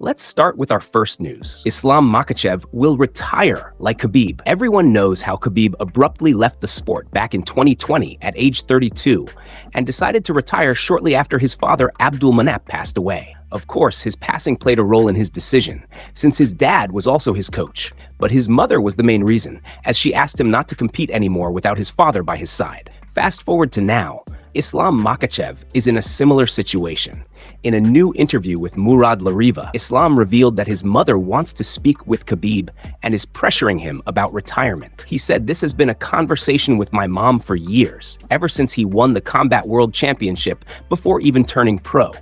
Let's start with our first news. Islam Makhachev will retire like Khabib. Everyone knows how Khabib abruptly left the sport back in 2020 at age 32 and decided to retire shortly after his father Abdul Manap passed away. Of course, his passing played a role in his decision, since his dad was also his coach. But his mother was the main reason, as she asked him not to compete anymore without his father by his side. Fast forward to now, Islam Makhachev is in a similar situation. In a new interview with Murad Lariva, Islam revealed that his mother wants to speak with Khabib and is pressuring him about retirement. He said, "This has been a conversation with my mom for years, ever since he won the Combat World Championship before even turning pro.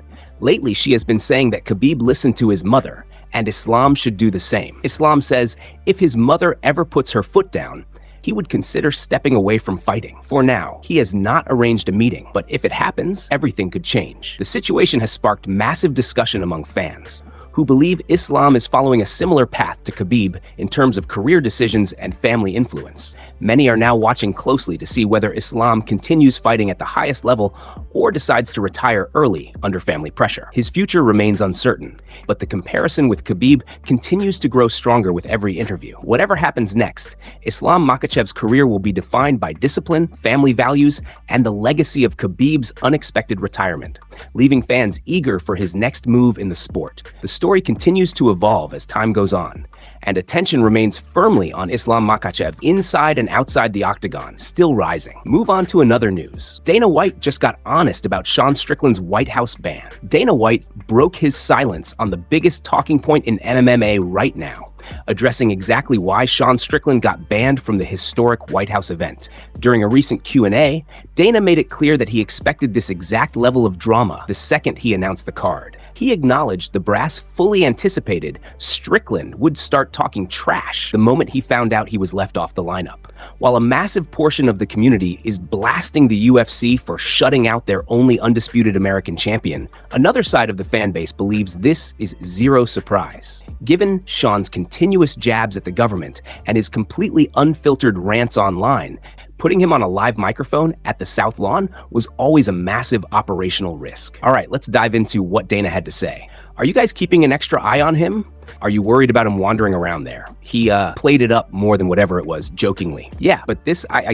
Lately, she has been saying that Khabib listened to his mother, and Islam should do the same." Islam says if his mother ever puts her foot down, he would consider stepping away from fighting. For now, he has not arranged a meeting, but if it happens, everything could change. The situation has sparked massive discussion among fans, who believe Islam is following a similar path to Khabib in terms of career decisions and family influence. Many are now watching closely to see whether Islam continues fighting at the highest level or decides to retire early under family pressure. His future remains uncertain, but the comparison with Khabib continues to grow stronger with every interview. Whatever happens next, Islam Makhachev's career will be defined by discipline, family values, and the legacy of Khabib's unexpected retirement, leaving fans eager for his next move in the sport. The story continues to evolve as time goes on, and attention remains firmly on Islam Makhachev inside and outside the octagon, still rising. Move on to another news. Dana White just got honest about Sean Strickland's White House ban. Dana White broke his silence on the biggest talking point in MMA right now, addressing exactly why Sean Strickland got banned from the historic White House event. During a recent Q&A, Dana made it clear that he expected this exact level of drama the second he announced the card. He acknowledged the brass fully anticipated Strickland would start talking trash the moment he found out he was left off the lineup. While a massive portion of the community is blasting the UFC for shutting out their only undisputed American champion, another side of the fan base believes this is zero surprise. Given Sean's continuous jabs at the government and his completely unfiltered rants online, putting him on a live microphone at the South Lawn was always a massive operational risk. All right, let's dive into what Dana had to say. Are you guys keeping an extra eye on him? Are you worried about him wandering around there? He played it up more than whatever it was, jokingly. Yeah, but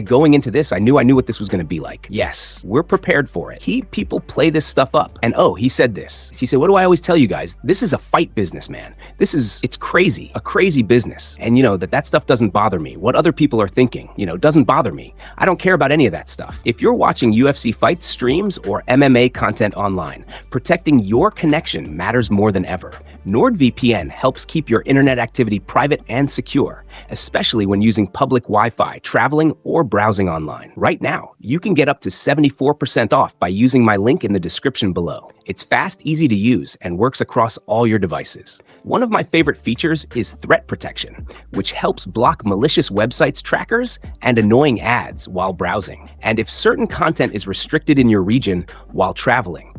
going into this, I knew what this was going to be like. Yes, we're prepared for it. People play this stuff up. And he said this. He said, "What do I always tell you guys? This is a fight business, man. It's crazy, a crazy business. And that stuff doesn't bother me. What other people are thinking, doesn't bother me. I don't care about any of that stuff. If you're watching UFC fights, streams, or MMA content online, protecting your connection matters more than ever. NordVPN helps keep your internet activity private and secure, especially when using public Wi-Fi, traveling, or browsing online. Right now, you can get up to 74% off by using my link in the description below. It's fast, easy to use, and works across all your devices. One of my favorite features is threat protection, which helps block malicious websites, trackers, and annoying ads while browsing. And if certain content is restricted in your region while traveling,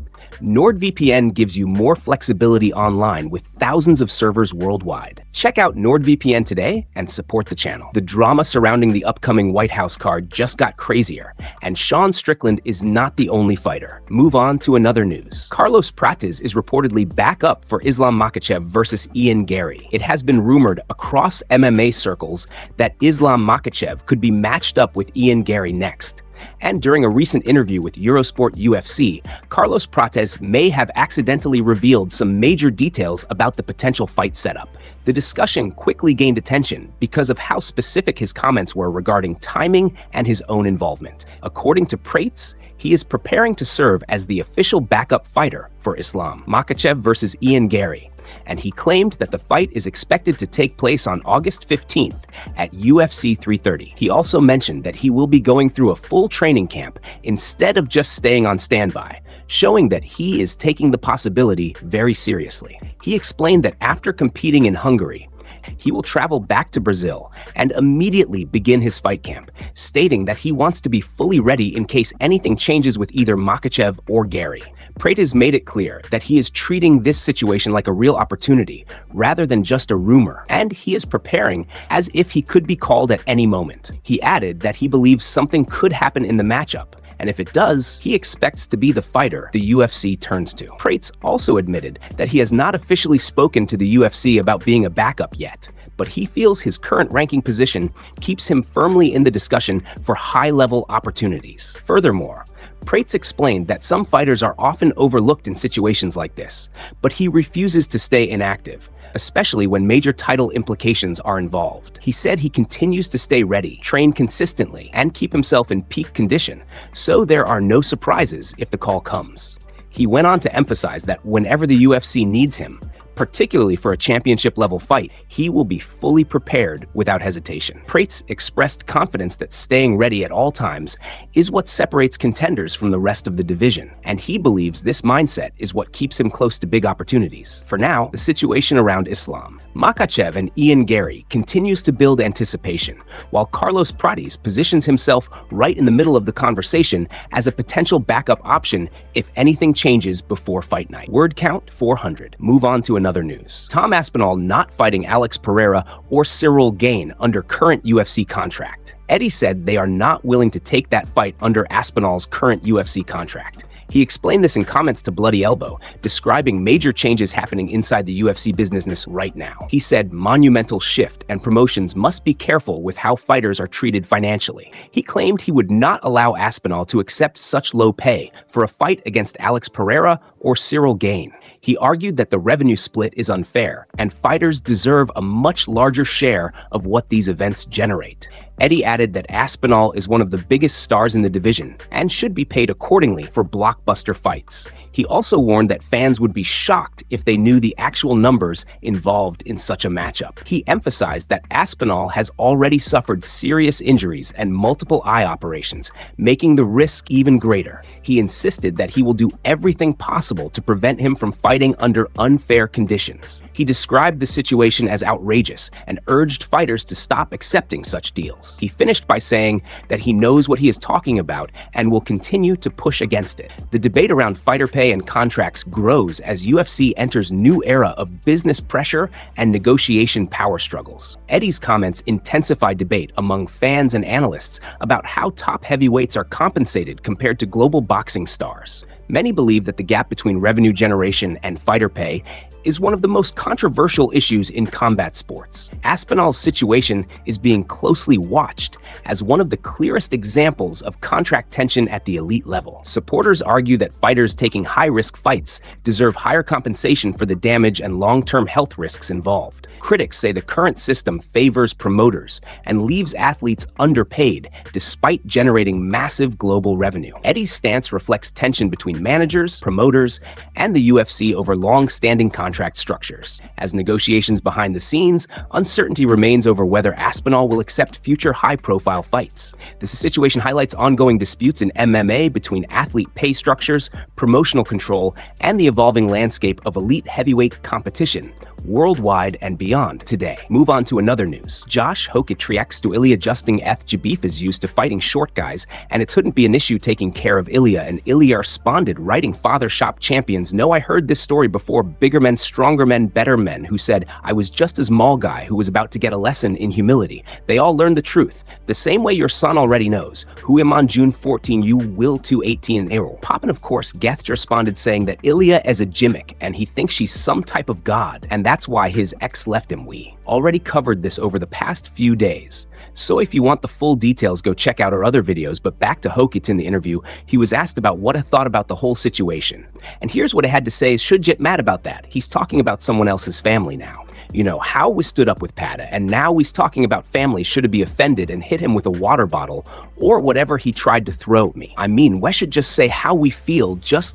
NordVPN gives you more flexibility online with thousands of servers worldwide. Check out NordVPN today and support the channel. The drama surrounding the upcoming White House card just got crazier, and Sean Strickland is not the only fighter. Move on to another news. Carlos Prates is reportedly back up for Islam Makhachev versus Ian Gary. It has been rumored across MMA circles that Islam Makhachev could be matched up with Ian Gary next. And during a recent interview with Eurosport UFC, Carlos Prates may have accidentally revealed some major details about the potential fight setup. The discussion quickly gained attention because of how specific his comments were regarding timing and his own involvement. According to Prates, he is preparing to serve as the official backup fighter for Islam Makhachev versus Ian Gary, and he claimed that the fight is expected to take place on August 15th at UFC 330. He also mentioned that he will be going through a full training camp instead of just staying on standby, showing that he is taking the possibility very seriously. He explained that after competing in Hungary, he will travel back to Brazil and immediately begin his fight camp, stating that he wants to be fully ready in case anything changes with either Makhachev or Gary. Prates made it clear that he is treating this situation like a real opportunity rather than just a rumor, and he is preparing as if he could be called at any moment. He added that he believes something could happen in the matchup, and if it does, he expects to be the fighter the UFC turns to. Prates also admitted that he has not officially spoken to the UFC about being a backup yet, but he feels his current ranking position keeps him firmly in the discussion for high-level opportunities. Furthermore, Prates explained that some fighters are often overlooked in situations like this, but he refuses to stay inactive, especially when major title implications are involved. He said he continues to stay ready, train consistently, and keep himself in peak condition, so there are no surprises if the call comes. He went on to emphasize that whenever the UFC needs him, particularly for a championship-level fight, he will be fully prepared without hesitation. Prates expressed confidence that staying ready at all times is what separates contenders from the rest of the division, and he believes this mindset is what keeps him close to big opportunities. For now, the situation around Islam Makhachev and Ian Gary continues to build anticipation, while Carlos Prates positions himself right in the middle of the conversation as a potential backup option if anything changes before fight night. Word count 400. Move on to another news. Tom Aspinall not fighting Alex Pereira or Cyril Gane under current UFC contract. Eddie said they are not willing to take that fight under Aspinall's current UFC contract. He explained this in comments to Bloody Elbow, describing major changes happening inside the UFC business right now. He said monumental shift and promotions must be careful with how fighters are treated financially. He claimed he would not allow Aspinall to accept such low pay for a fight against Alex Pereira or Cyril Gane. He argued that the revenue split is unfair, and fighters deserve a much larger share of what these events generate. Eddie added that Aspinall is one of the biggest stars in the division and should be paid accordingly for blockbuster fights. He also warned that fans would be shocked if they knew the actual numbers involved in such a matchup. He emphasized that Aspinall has already suffered serious injuries and multiple eye operations, making the risk even greater. He insisted that he will do everything possible to prevent him from fighting under unfair conditions. He described the situation as outrageous and urged fighters to stop accepting such deals. He finished by saying that he knows what he is talking about and will continue to push against it. The debate around fighter pay and contracts grows as UFC enters new era of business pressure and negotiation power struggles. Eddie's comments intensify debate among fans and analysts about how top heavyweights are compensated compared to global boxing stars. Many believe that the gap between revenue generation and fighter pay is one of the most controversial issues in combat sports. Aspinall's situation is being closely watched as one of the clearest examples of contract tension at the elite level. Supporters argue that fighters taking high-risk fights deserve higher compensation for the damage and long-term health risks involved. Critics say the current system favors promoters and leaves athletes underpaid despite generating massive global revenue. Eddie's stance reflects tension between managers, promoters, and the UFC over long-standing contract structures. As negotiations behind the scenes, uncertainty remains over whether Aspinall will accept future high-profile fights. This situation highlights ongoing disputes in MMA between athlete pay structures, promotional control, and the evolving landscape of elite heavyweight competition worldwide and beyond today. Move on to another news. Josh Hokit reacts to Ilya adjusting Jabif is used to fighting short guys, and it shouldn't be an issue taking care of Ilya, and Ilya responded, writing Father Shop Champions, "No, I heard this story before. Bigger men, stronger men, better men," who said, "I was just a small guy who was about to get a lesson in humility. They all learned the truth. The same way your son already knows. Who am on June 14, you will to 18 Errol." Poppin, of course, Geth responded saying that Ilya is a gimmick, and he thinks she's some type of god, and that's why his ex left him. We already covered this over the past few days, so if you want the full details, go check out our other videos. But back to Hokit. In the interview, he was asked about what I thought about the whole situation, and here's what I had to say. Should get mad about that. He's talking about someone else's family now. You know, how we stood up with Pada, and now he's talking about family. Should it be offended and hit him with a water bottle or whatever he tried to throw at me? I mean, we should just say how we feel, just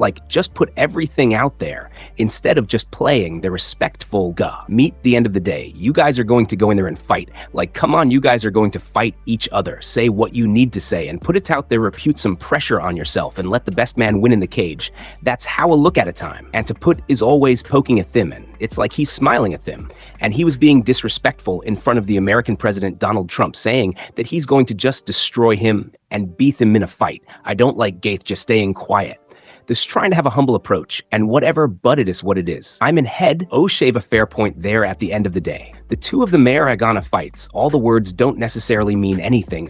put everything out there instead of just playing the respectful meet the end of the day. You guys are going to go in there and fight. Like, come on, you guys are going to fight each other. Say what you need to say and put it out there, repute some pressure on yourself and let the best man win in the cage. That's how I look at a time. And to put is always poking at them, and it's like he's smiling at them. And he was being disrespectful in front of the American president, Donald Trump, saying that he's going to just destroy him and beat him in a fight. I don't like Gaeth just staying quiet. This trying to have a humble approach, and whatever, but it is what it is. I'm in head. Oh, shave a fair point there at the end of the day. The two of the Mayor Agana fights, all the words don't necessarily mean anything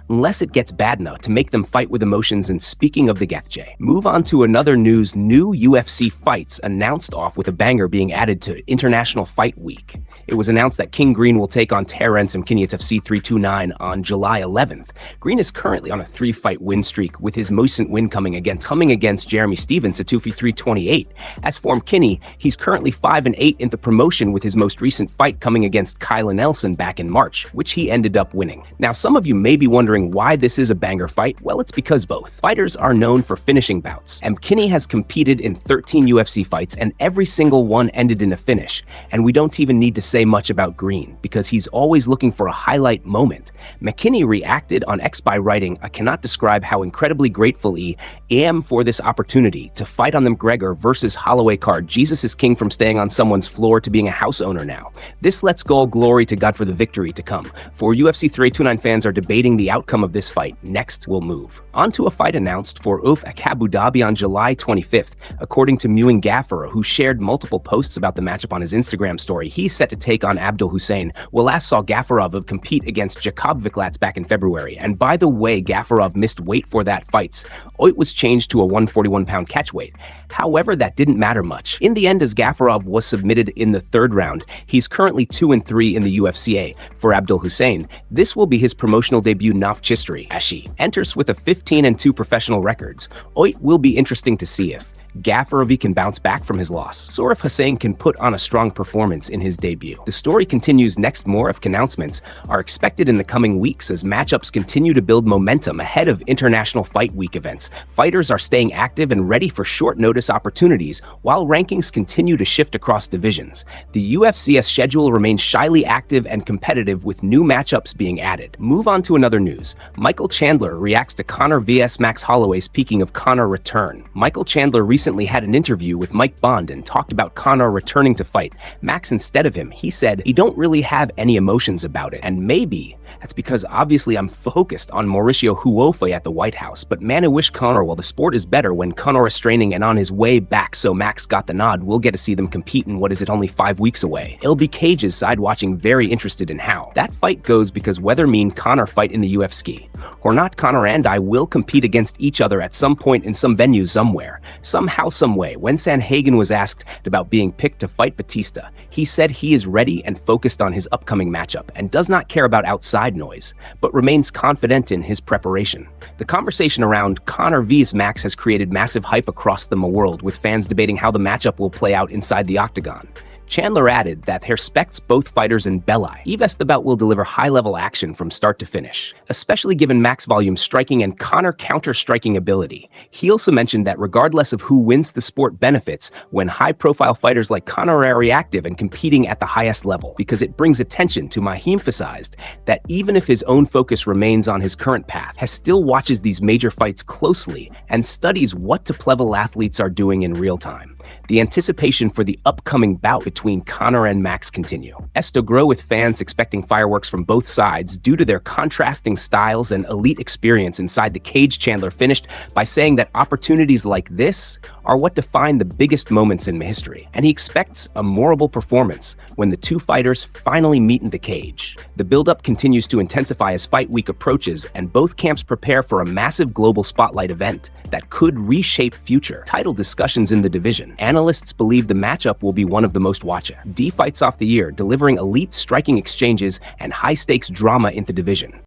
unless it gets bad enough to make them fight with emotions. And speaking of the Gethje, move on to another news. New UFC fights announced off with a banger being added to International Fight Week. It was announced that King Green will take on Terence Mkiniyet FC 329 on July 11th. Green is currently on a 3-fight win streak, with his most recent win coming against Jeremy Stevens at 328. As for Mkinny, he's currently 5-8 in the promotion, with his most recent fight coming against Kyla Nelson back in March, which he ended up winning. Now, some of you may be wondering why this is a banger fight. Well, it's because both fighters are known for finishing bouts. Mkinny has competed in 13 UFC fights, and every single one ended in a finish. And we don't even need to say much about Green, because he's always looking for a highlight moment. McKinney reacted on X by writing, "I cannot describe how incredibly grateful I am for this opportunity to fight on the McGregor versus Holloway card. Jesus is king, from staying on someone's floor to being a house owner now. This lets go all glory to God for the victory to come." For UFC 329 fans are debating the outcome of this fight. Next, we'll move on to a fight announced for Abu Dhabi on July 25th. According to Muin Gaffer, who shared multiple posts about the matchup on his Instagram story, he's set to take on Abdul Hussein. We last saw Gafarov compete against Jakob Viklatz back in February, and by the way, Gafarov missed weight for that fight. It was changed to a 141-pound catchweight. However, that didn't matter much. In the end, as Gafarov was submitted in the 3rd round, he's currently 2-3 in the UFCA. For Abdul Hussein, this will be his promotional debut. Nafchistri Ashi enters with a 15-2 professional records. It will be interesting to see if Gafarov can bounce back from his loss, or if Hussein can put on a strong performance in his debut. The story continues next. More announcements are expected in the coming weeks as matchups continue to build momentum ahead of International Fight Week events. Fighters are staying active and ready for short notice opportunities, while rankings continue to shift across divisions. The UFC's schedule remains shyly active and competitive, with new matchups being added. Move on to another news. Michael Chandler reacts to Conor vs Max Holloway. Speaking of Conor return, Michael Chandler recently had an interview with Mike Bond and talked about Conor returning to fight Max instead of him. He said he don't really have any emotions about it, and maybe that's because obviously I'm focused on Mauricio Huofe at the White House, but man, I wish Conor, well, the sport is better when Conor is training and on his way back, so Max got the nod. We'll get to see them compete in only 5 weeks away. It'll be Cage's side watching, very interested in how that fight goes, because whether me and Conor fight in the UFC or not, Conor and I will compete against each other at some point in some venue somewhere, somehow, some way. When Sanhagen was asked about being picked to fight Batista, he said he is ready and focused on his upcoming matchup and does not care about outside noise, but remains confident in his preparation. The conversation around Conor vs Max has created massive hype across the world, with fans debating how the matchup will play out inside the octagon. Chandler added that he respects both fighters in Belai. The bout will deliver high-level action from start to finish, especially given Max volume striking and Conor counter-striking ability. He also mentioned that regardless of who wins, the sport benefits when high-profile fighters like Conor are active and competing at the highest level, because it brings attention to he emphasized that even if his own focus remains on his current path, he still watches these major fights closely and studies what top-level athletes are doing in real time. The anticipation for the upcoming bout between Conor and Max continue to grow, with fans expecting fireworks from both sides due to their contrasting styles and elite experience inside the cage. Chandler finished by saying that opportunities like this are what define the biggest moments in history, and he expects a memorable performance when the two fighters finally meet in the cage. The build-up continues to intensify as Fight Week approaches, and both camps prepare for a massive global spotlight event that could reshape future title discussions in the division. Analysts believe the matchup will be one of the most watched fights of the year, delivering elite striking exchanges and high-stakes drama in the division.